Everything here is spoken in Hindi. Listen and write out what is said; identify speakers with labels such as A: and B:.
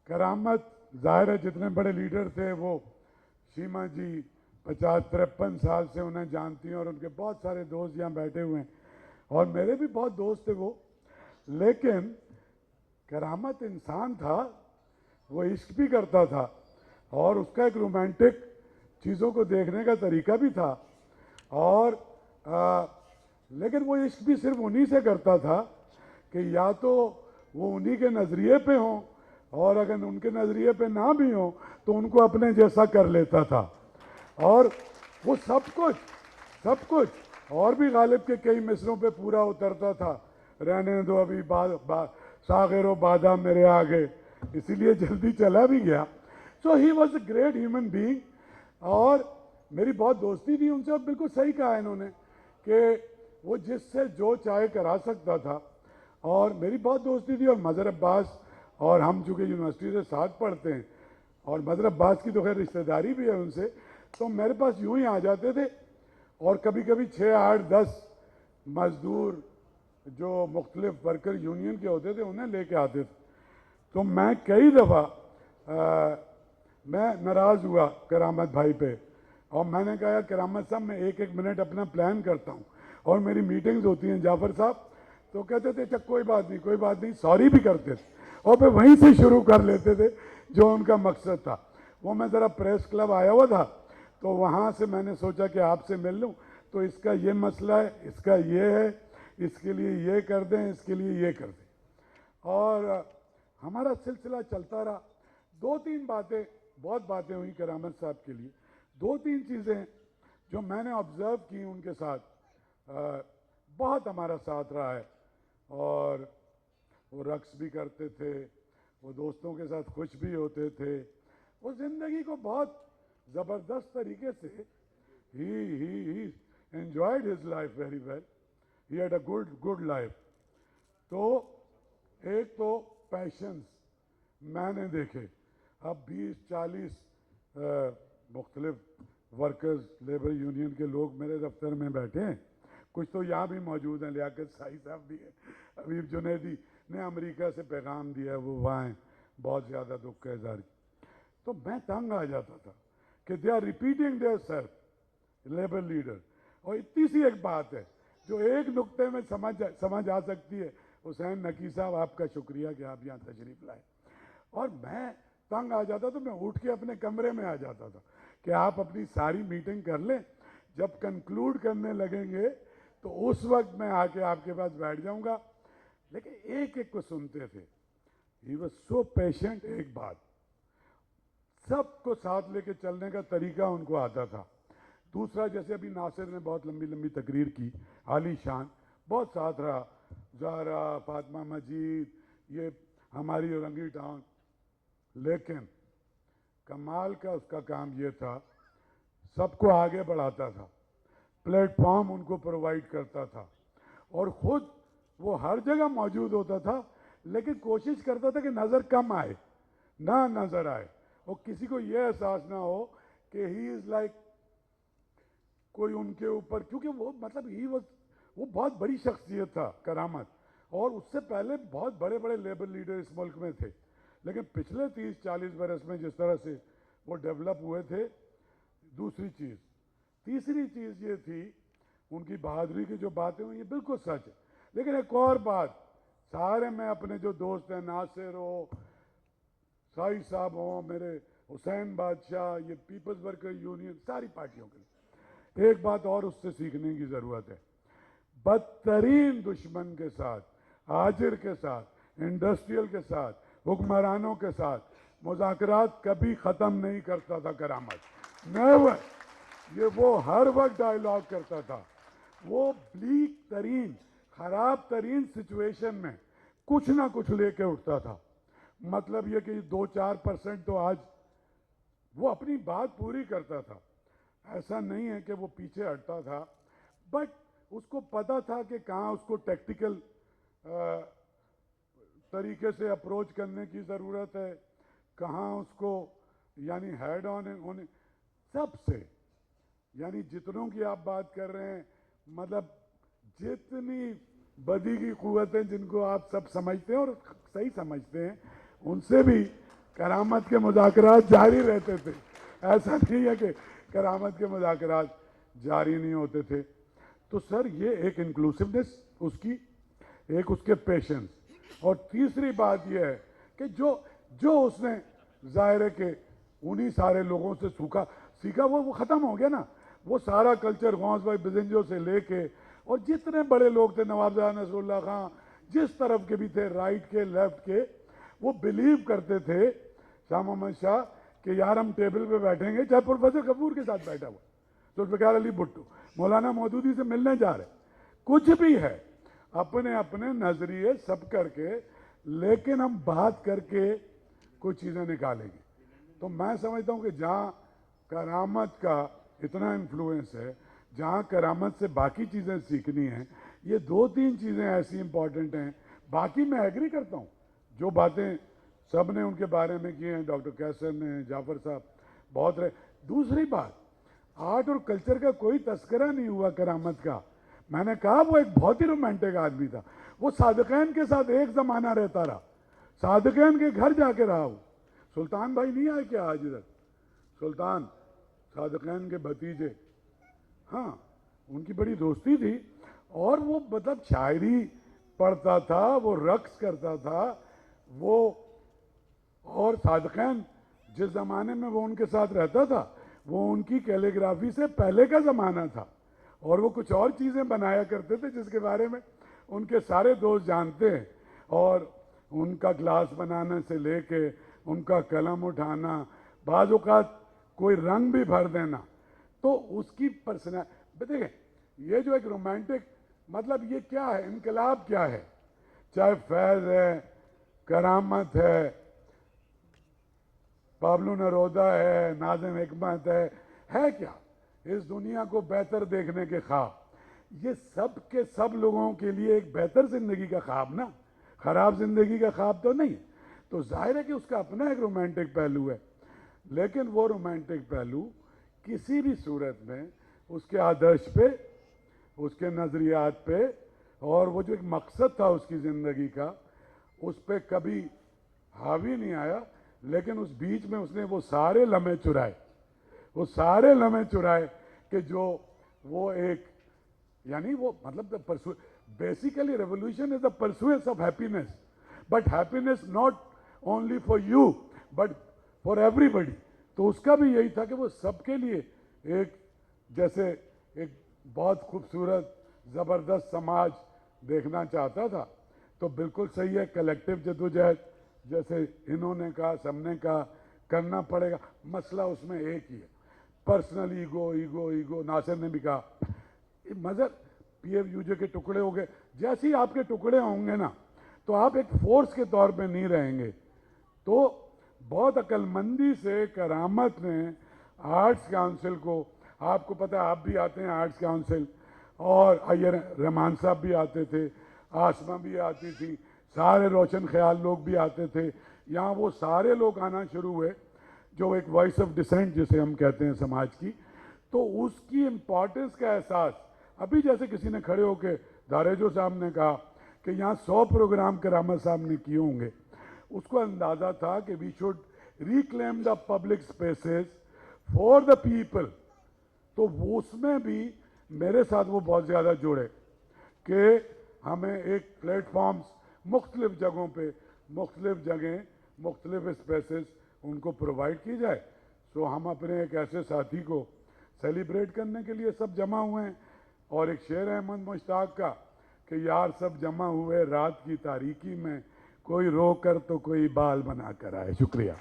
A: करामत जाहिर है जितने बड़े लीडर थे वो सीमा जी 50-53 साल से उन्हें जानती हैं और उनके बहुत सारे दोस्त यहाँ बैठे हुए हैं और मेरे भी बहुत दोस्त थे वो। लेकिन करामत इंसान था, वो इश्क भी करता था और उसका एक रोमांटिक चीज़ों को देखने का तरीका भी था। और लेकिन वो इश्क भी सिर्फ उन्हीं से करता था कि या तो वो उन्हीं के नज़रिए पे हों और अगर उनके नज़रिए पे ना भी हों तो उनको अपने जैसा कर लेता था। और वो सब कुछ और भी गालिब के कई मिसरों पे पूरा उतरता था, रहने दो अभी सागरो बादाम मेरे आगे, इसीलिए जल्दी चला भी गया। So he was a great human being और मेरी बहुत दोस्ती थी उनसे। और बिल्कुल सही कहा इन्होंने कि वो जिससे जो चाहे करा सकता था और मेरी बहुत दोस्ती थी। और मज़हर अब्बास और हम चूँकि यूनिवर्सिटी से साथ पढ़ते हैं और मज़हर अब्बास की तो खैर रिश्तेदारी भी है उनसे, तो मेरे पास यूं ही आ जाते थे और कभी कभी 6, 8, 10 मज़दूर जो मुख्तलिफ वर्कर यूनियन के होते थे उन्हें लेके आते थे। तो मैं कई दफ़ा मैं नाराज़ हुआ करामत भाई पे और मैंने कहा यार करामत साहब मैं एक मिनट अपना प्लान करता हूँ और मेरी मीटिंग्स होती हैं जाफ़र साहब। तो कहते थे अच्छा कोई बात नहीं, सॉरी भी करते थे और फिर वहीं से शुरू कर लेते थे जो उनका मकसद था। वो मैं ज़रा प्रेस क्लब आया हुआ था तो वहाँ से मैंने सोचा कि आपसे मिल लूँ, तो इसका ये मसला है, इसका ये है, इसके लिए ये कर दें, इसके लिए ये कर दें। और हमारा सिलसिला चलता रहा। 2-3 बातें, बहुत बातें हुई करामत साहब के लिए। 2-3 चीज़ें जो मैंने ऑब्ज़र्व की उनके साथ, बहुत हमारा साथ रहा है। और वो रक्स भी करते थे, वो दोस्तों के साथ खुश भी होते थे, वो ज़िंदगी को बहुत ज़बरदस्त तरीके से ही enjoyed his life very well. He had a good life. तो एक तो पैशंस मैंने देखे। अब 20-40 मुख्तलिफ वर्कर्स लेबर यूनियन के लोग मेरे दफ्तर में बैठे हैं, कुछ तो यहाँ भी मौजूद हैं, लियाकत साई साहब भी हैं, हबीब जुनैदी ने अमेरिका से पैगाम दिया है, वो वहाँ हैं, बहुत ज़्यादा दुख का इज़हार। तो मैं तंग आ जाता था कि they are repeating their self labour leader. और इतनी सी एक बात है जो एक नुक्ते में समझ आ सकती है। हुसैन नकी साहब आपका शुक्रिया कि आप यहाँ तशरीफ़ लाए। और मैं तंग आ जाता तो मैं उठ के अपने कमरे में आ जाता था कि आप अपनी सारी मीटिंग कर लें, जब कंक्लूड करने लगेंगे तो उस वक्त मैं आके आपके पास बैठ जाऊंगा। लेकिन एक एक को सुनते थे। He was so patient. एक बात, सबको साथ लेके चलने का तरीका उनको आता था। दूसरा, जैसे अभी नासिर ने बहुत लंबी लंबी तकरीर की, आली शान, बहुत साथ रहा, ज़हरा, फातिमा मजीद, ये हमारी औरंगी टाउन। लेकिन कमाल का उसका काम ये था, सबको आगे बढ़ाता था, प्लेटफॉर्म उनको प्रोवाइड करता था और ख़ुद वो हर जगह मौजूद होता था। लेकिन कोशिश करता था कि नज़र कम आए, ना नज़र आए और किसी को ये एहसास ना हो कि ही इज़ लाइक कोई उनके ऊपर, क्योंकि वो मतलब वो बहुत बड़ी शख्सियत था करामत। और उससे पहले बहुत बड़े बड़े लेबर लीडर इस मुल्क में थे, लेकिन पिछले 30-40 बरस में जिस तरह से वो डेवलप हुए थे। दूसरी चीज़, तीसरी चीज़ ये थी उनकी बहादुरी की जो बातें हुई, ये बिल्कुल सच है। लेकिन एक और बात, सारे में अपने जो दोस्त हैं, नासिर हो, साई साहब हो, मेरे हुसैन बादशाह, ये पीपल्स वर्कर यूनियन, सारी पार्टियों के लिए एक बात और उससे सीखने की ज़रूरत है। बदतरीन दुश्मन के साथ, आजिर के साथ, इंडस्ट्रियल के साथ, हुक्मरानों के साथ मुज़ाकरात कभी ख़त्म नहीं करता था करामत, नेवर। ये वो हर वक्त डायलॉग करता था। वो ब्लीक तरीन, ख़राब तरीन सिचुएशन में कुछ ना कुछ लेके उठता था। मतलब ये कि 2-4% तो आज वो अपनी बात पूरी करता था। ऐसा नहीं है कि वो पीछे हटता था, बट उसको पता था कि कहाँ उसको टैक्टिकल तरीके से अप्रोच करने की ज़रूरत है, कहाँ उसको यानी हेड ऑन होने सबसे, यानी जितनों की आप बात कर रहे हैं, मतलब जितनी बदी की क़ुव्वतें जिनको आप सब समझते हैं और सही समझते हैं, उनसे भी करामत के मुज़ाकरात जारी रहते थे। ऐसा नहीं है कि करामत के मुज़ाकरात जारी नहीं होते थे। तो सर ये एक इंक्लूसिवनेस उसकी, एक उसके पेशेंस, और तीसरी बात यह है कि जो उसने जाहिर है कि उन्हीं सारे लोगों से सीखा वो ख़त्म हो गया ना। वो सारा कल्चर गौस भाई बिजंजो से लेके और जितने बड़े लोग थे, नवाबजादा नसरुल्लाह खां, जिस तरफ के भी थे, राइट के लेफ्ट के, वो बिलीव करते थे शाह मोहम्मद शाह कि यार हम टेबल पे बैठेंगे, चाहे प्रोफेसर कपूर के साथ बैठा हुआ, जुल्फ़िकार अली भुट्टो, मौलाना मौदूदी से मिलने जा रहे, कुछ भी है, अपने अपने नजरिए सब करके, लेकिन हम बात करके कुछ चीज़ें निकालेंगे। तो मैं समझता हूँ कि जहाँ करामत का इतना इन्फ्लुएंस है, जहाँ करामत से बाकी चीज़ें सीखनी हैं, ये दो तीन चीज़ें ऐसी इंपॉर्टेंट हैं। बाकी मैं एग्री करता हूँ, जो बातें सब ने उनके बारे में की हैं, डॉक्टर कैसर ने, जाफर साहब, बहुत रहे। दूसरी बात, आर्ट और कल्चर का कोई तस्करा नहीं हुआ करामत का। मैंने कहा वो एक बहुत ही रोमांटिक आदमी था। वो सादिकैन के साथ एक ज़माना रहता रहा, सादिकैन के घर जाके रहा। वो सुल्तान भाई नहीं आए क्या आज इधर? सुल्तान सादिकैन के भतीजे, हाँ, उनकी बड़ी दोस्ती थी। और वो मतलब शायरी पढ़ता था, वो रक्स करता था वो। और सादिकैन जिस ज़माने में वो उनके साथ रहता था, वो उनकी कैलीग्राफी से पहले का ज़माना था। और वो कुछ और चीज़ें बनाया करते थे जिसके बारे में उनके सारे दोस्त जानते हैं। और उनका ग्लास बनाने से लेके उनका कलम उठाना, बाज़ औक़ात कोई रंग भी भर देना, तो उसकी पर्सनैलिटी देखिए। ये जो एक रोमांटिक, मतलब ये क्या है, इनकलाब क्या है? चाहे फैज़ है, करामत है, पाब्लो नरोदा है, नाज़िम हिकमत है क्या? इस दुनिया को बेहतर देखने के ख्वाब, ये सब के सब लोगों के लिए एक बेहतर ज़िंदगी का ख्वाब ना, ख़राब ज़िंदगी का ख्वाब तो नहीं। तो जाहिर है कि उसका अपना एक रोमांटिक पहलू है, लेकिन वो रोमांटिक पहलू किसी भी सूरत में उसके आदर्श पे, उसके नज़रियात पे, और वो जो एक मकसद था उसकी ज़िंदगी का, उस पर कभी हावी नहीं आया। लेकिन उस बीच में उसने वो सारे लम्हे चुराए, वो सारे लम्हे चुराए कि जो वो एक, यानी वो मतलब basically revolution is the pursuance of happiness, but happiness not only for you but for everybody. तो उसका भी यही था कि वो सबके लिए एक, जैसे एक बहुत खूबसूरत ज़बरदस्त समाज देखना चाहता था। तो बिल्कुल सही है, कलेक्टिव जदोजहद जैसे इन्होंने कहा, सबने कहा, करना पड़ेगा। मसला उसमें एक ही है, personal ego, ego ego. Nasir ने भी कहा मगर पीएफयूजे के टुकड़े हो गए, जैसे ही आपके टुकड़े होंगे ना, तो आप एक फोर्स के तौर पे नहीं रहेंगे। तो बहुत अक्लमंदी से करामत ने आर्ट्स काउंसिल को, आपको पता है आप भी आते हैं आर्ट्स काउंसिल, और अय्यर रहमान साहब भी आते थे, आसमा भी आती थी, सारे रोशन ख्याल लोग भी आते थे। यहाँ वो सारे लोग आना शुरू हुए, जो एक वॉइस ऑफ डिसेंट जिसे हम कहते हैं समाज की। तो उसकी इम्पॉर्टेंस का एहसास, अभी जैसे किसी ने खड़े होकर, दारेजो साहब ने कहा कि यहाँ 100 प्रोग्राम करामत साहब ने किए होंगे, उसको अंदाज़ा था कि we should reclaim the public spaces for the people. तो वो उसमें भी मेरे साथ वो बहुत ज़्यादा जुड़े कि हमें एक प्लेटफॉर्म्स मुख्तलिफ जगहों पे, मुख्तलिफ जगह, मुख्तलिफ स्पेसेस उनको प्रोवाइड की जाए। सो हम अपने एक ऐसे साथी को सेलिब्रेट करने के लिए सब जमा हुए हैं। और एक शेर है अहमद मुश्ताक का कि यार सब जमा हुए रात की तारीकी में, कोई रो कर तो कोई बाल बना कर आए। शुक्रिया।